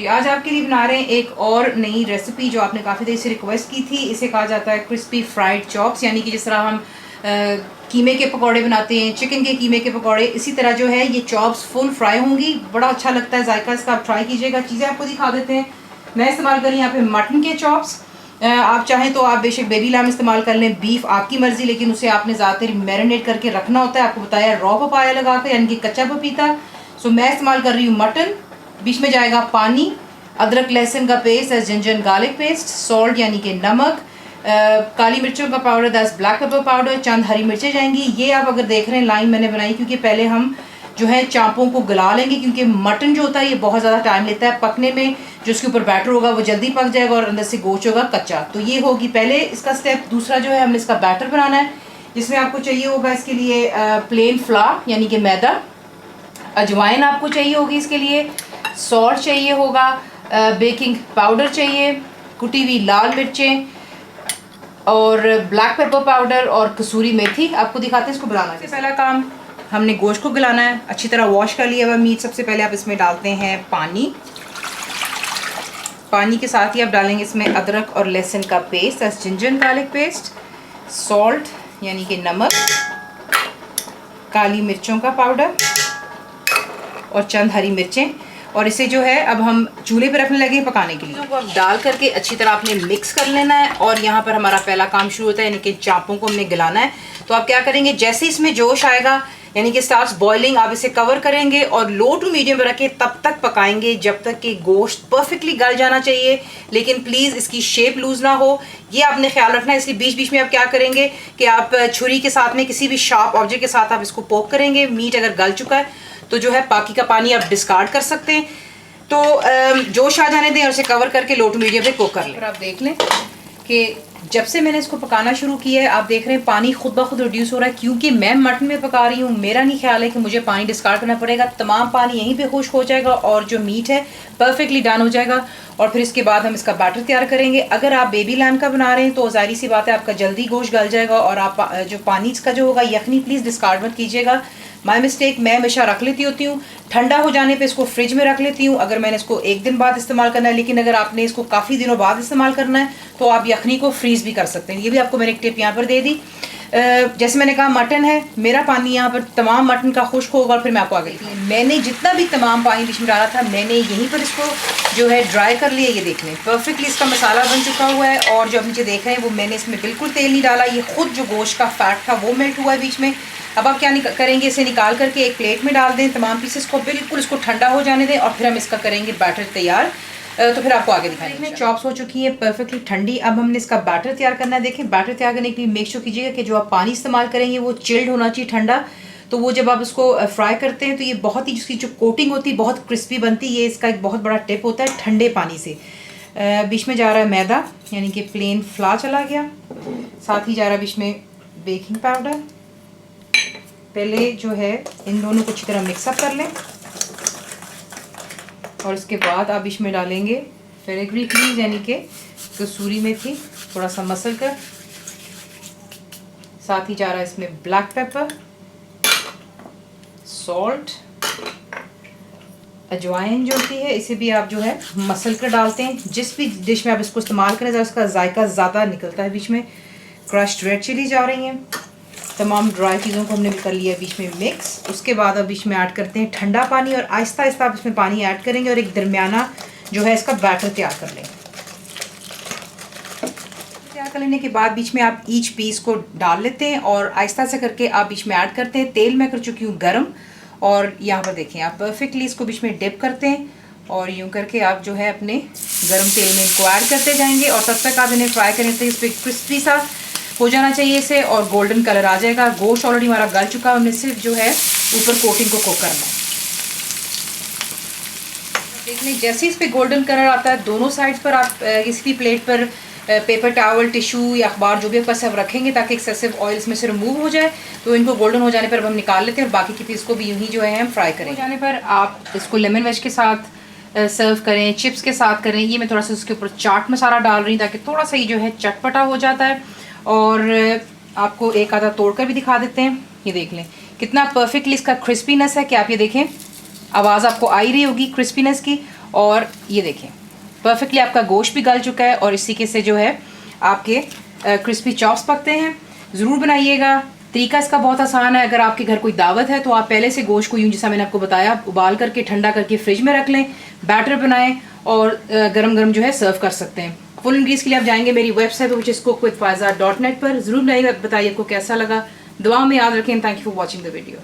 जी, आज आपके लिए बना रहे हैं एक और नई रेसिपी जो आपने काफ़ी देर से रिक्वेस्ट की थी। इसे कहा जाता है क्रिस्पी फ्राइड चॉप्स, यानी कि जिस तरह हम कीमे के पकौड़े बनाते हैं, चिकन के कीमे के पकौड़े, इसी तरह जो है ये चॉप्स फुल फ्राई होंगी। बड़ा अच्छा लगता है जायका इसका, आप ट्राई कीजिएगा। चीज़ें आपको दिखा देते हैं। मैं इस्तेमाल कर रही हूँ यहाँ पे मटन के चॉप्स। आप चाहें तो आप बेशक बेबी लैम इस्तेमाल कर लें, बीफ आपकी मर्ज़ी, लेकिन उसे आपने ज़्यादातर मैरिनेट करके रखना होता है। आपको बताया रॉ पपाया लगा कर, यानी कि कच्चा पपीता। सो मैं इस्तेमाल कर रही हूँ मटन। बीच में जाएगा पानी, अदरक लहसुन का paste, ginger garlic paste, salt यानी कि नमक, काली मिर्चों का powder, that's black pepper powder, चंद हरी मिर्चें जाएंगी। ये आप अगर देख रहे हैं लाइन मैंने बनाई क्योंकि पहले हम जो है चांपों को गला लेंगे, क्योंकि मटन जो होता है ये बहुत ज़्यादा टाइम लेता है पकने में। जो उसके ऊपर बैटर होगा वो जल्दी पक जाएगा और अंदर से गोश्त होगा कच्चा। तो ये होगी पहले इसका स्टेप। दूसरा जो है हमने इसका बैटर बनाना है, जिसमें आपको चाहिए होगा इसके लिए प्लेन फ्लावर यानी कि मैदा, अजवाइन आपको चाहिए होगी इसके लिए, सॉल्ट चाहिए होगा, बेकिंग पाउडर चाहिए, कुटी हुई लाल मिर्चें और ब्लैक पेपर पाउडर और कसूरी मेथी। आपको दिखाते हैं इसको बनाना। सबसे पहला काम, हमने गोश्त को गलाना है। अच्छी तरह वॉश कर लिया हुआ मीट। सबसे पहले आप इसमें डालते हैं पानी। पानी के साथ ही आप डालेंगे इसमें अदरक और लहसुन का paste, ginger garlic paste, salt यानी कि नमक, काली मिर्चों का पाउडर और चंद हरी मिर्चें। और इसे जो है अब हम चूल्हे पर रखने लगे पकाने के लिए। तो अब डाल करके अच्छी तरह आपने मिक्स कर लेना है। और यहाँ पर हमारा पहला काम शुरू होता है, यानी कि चांपों को हमने गलाना है। तो आप क्या करेंगे, जैसे इसमें जोश आएगा यानी कि स्टार्ट्स बॉइलिंग, आप इसे कवर करेंगे और लो टू मीडियम पर रख के तब तक पकाएंगे जब तक कि गोश्त परफेक्टली गल जाना चाहिए, लेकिन प्लीज़ इसकी शेप लूज ना हो, ये आपने ख्याल रखना है। इसलिए बीच बीच में आप क्या करेंगे कि आप छुरी के साथ में किसी भी शार्प ऑब्जेक्ट के साथ आप इसको पोक करेंगे। मीट अगर गल चुका है तो जो है बाकी का पानी आप डिस्कार्ड कर सकते हैं। तो जोश आ जाने दें और इसे कवर करके लो टू मीडियम पे कुक कर लें। आप देख लें कि जब से मैंने इसको पकाना शुरू किया है, आप देख रहे हैं पानी खुद ब खुद रिड्यूस हो रहा है, क्योंकि मैं मटन में पका रही हूँ। मेरा नहीं ख्याल है कि मुझे पानी डिस्कार्ड करना पड़ेगा। तमाम पानी यहीं पे खुश्क हो जाएगा और जो मीट है परफेक्टली डन हो जाएगा। और फिर इसके बाद हम इसका बैटर तैयार करेंगे। अगर आप बेबी लैम का बना रहे हैं तो जाहिर सी बात है आपका जल्दी गोश्त गल जाएगा। और आप जो पानी इसका जो होगा यखनी प्लीज़ डिस्कार्ड मत कीजिएगा। माय मिस्टेक, मैं हमेशा रख लेती होती हूँ, ठंडा हो जाने पे इसको फ्रिज में रख लेती हूँ अगर मैंने इसको एक दिन बाद इस्तेमाल करना है। लेकिन अगर आपने इसको काफ़ी दिनों बाद इस्तेमाल करना है तो आप यखनी को फ्रीज़ भी कर सकते हैं। ये भी आपको मैंने एक टिप यहाँ पर दे दी। जैसे मैंने कहा मटन है, मेरा पानी यहाँ पर तमाम मटन का खुश्क होगा। और फिर मैं आपको आगे मैंने जितना भी तमाम पानी बीच में डाला था, मैंने यहीं पर इसको जो है ड्राई कर लिया। ये देख लें परफेक्टली इसका मसाला बन चुका हुआ है। और जो आप नीचे देख रहे हैं वो मैंने इसमें बिल्कुल तेल नहीं डाला, ये खुद जो गोश्त का फैट था वो मेल्ट हुआ है बीच में। अब आप क्या करेंगे, इसे निकाल करके एक प्लेट में डाल दें, तमाम पीसेस को बिल्कुल इसको ठंडा हो जाने दें और फिर हम इसका करेंगे बैटर तैयार। तो फिर आपको आगे दिखाएंगे। चॉप्स हो चुकी है परफेक्टली ठंडी। अब हमने इसका बैटर तैयार करना है। देखें बैटर तैयार करने के लिए मेक श्योर कीजिएगा कि जो आप पानी इस्तेमाल करेंगे वो चिल्ड होना चाहिए, ठंडा। तो वो जब आप इसको फ्राई करते हैं तो ये बहुत ही जिसकी जो कोटिंग होती है बहुत क्रिस्पी बनती है। ये इसका एक बहुत बड़ा टिप होता है ठंडे पानी से। बीच में जा रहा है मैदा यानी कि प्लेन फ्लावर चला गया, साथ ही जा रहा है बीच में बेकिंग पाउडर। पहले जो है इन दोनों को अच्छी तरह मिक्सअप कर लें और इसके बाद आप इसमें डालेंगे फेरेग्रीक लीव्स यानी कि कसूरी मेथी, थोड़ा सा मसल कर। साथ ही जा रहा है इसमें ब्लैक पेपर, सॉल्ट, अजवाइन जो होती है इसे भी आप जो है मसल कर डालते हैं। जिस भी डिश में आप इसको इस्तेमाल करें उसका जायका ज़्यादा निकलता है। बीच में क्रश्ड रेड चिली जा रही हैं। तमाम ड्राई चीज़ों को हमने भी कर लिया बीच में मिक्स। उसके बाद अब बीच में ऐड करते हैं ठंडा पानी और आहिस्ता आहिस्ता आप इसमें पानी ऐड करेंगे और एक दरमियाना जो है इसका बैटर तैयार कर लेंगे। तैयार कर लेने के बाद बीच में आप ईच पीस को डाल लेते हैं और आहिस्ता से करके आप बीच में ऐड करते हैं। तेल मैं कर चुकी हूँ गर्म और यहाँ पर देखें आप परफेक्टली इसको बीच में डिप करते हैं और यूँ करके आप जो है अपने गर्म तेल में इनको ऐड करते जाएंगे और तब तक आप इन्हें फ्राई करें तो इस पर क्रिस्पी सा हो जाना चाहिए इसे और गोल्डन कलर आ जाएगा। गोश्त ऑलरेडी हमारा गल चुका है, हमने सिर्फ जो है ऊपर कोटिंग को कुक करना है। देख लें जैसे इस पे गोल्डन कलर आता है दोनों साइड्स पर आप किसी भी प्लेट पर पेपर टॉवल, टिश्यू या अखबार जो भी आपके पास रखेंगे ताकि एक्सेसिव ऑयल इसमें से रिमूव हो जाए। तो इनको गोल्डन हो जाने पर हम निकाल लेते हैं और बाकी की पीस को भी यूँ ही जो है हम फ्राई करें। हो जाने पर आप इसको लेमन वेज के साथ सर्व करें, चिप्स के साथ करें। ये मैं थोड़ा सा उसके ऊपर चाट मसाला डाल रही हूँ ताकि थोड़ा सा ये जो है चटपटा हो जाता है। और आपको एक आधा तोड़कर भी दिखा देते हैं। ये देख लें कितना परफेक्टली इसका क्रिस्पीनेस है कि आप ये देखें, आवाज़ आपको आ ही रही होगी क्रिस्पीनेस की। और ये देखें परफेक्टली आपका गोश्त भी गल चुका है और इसी के से जो है आपके क्रिस्पी चॉप्स पकते हैं। ज़रूर बनाइएगा। तरीका इसका बहुत आसान है। अगर आपके घर कोई दावत है तो आप पहले से गोश्त को यूँ जैसा मैंने आपको बताया उबाल करके ठंडा करके फ्रिज में रख लें, बैटर बनाएं और गरम गरम जो है सर्व कर सकते हैं। फुल इंग्रीडिएंट्स के लिए आप जाएंगे मेरी website which is cooked with faiza.net पर। ज़रूर बताइए आपको कैसा लगा। दुआ में याद रखें। Thank you for watching the video.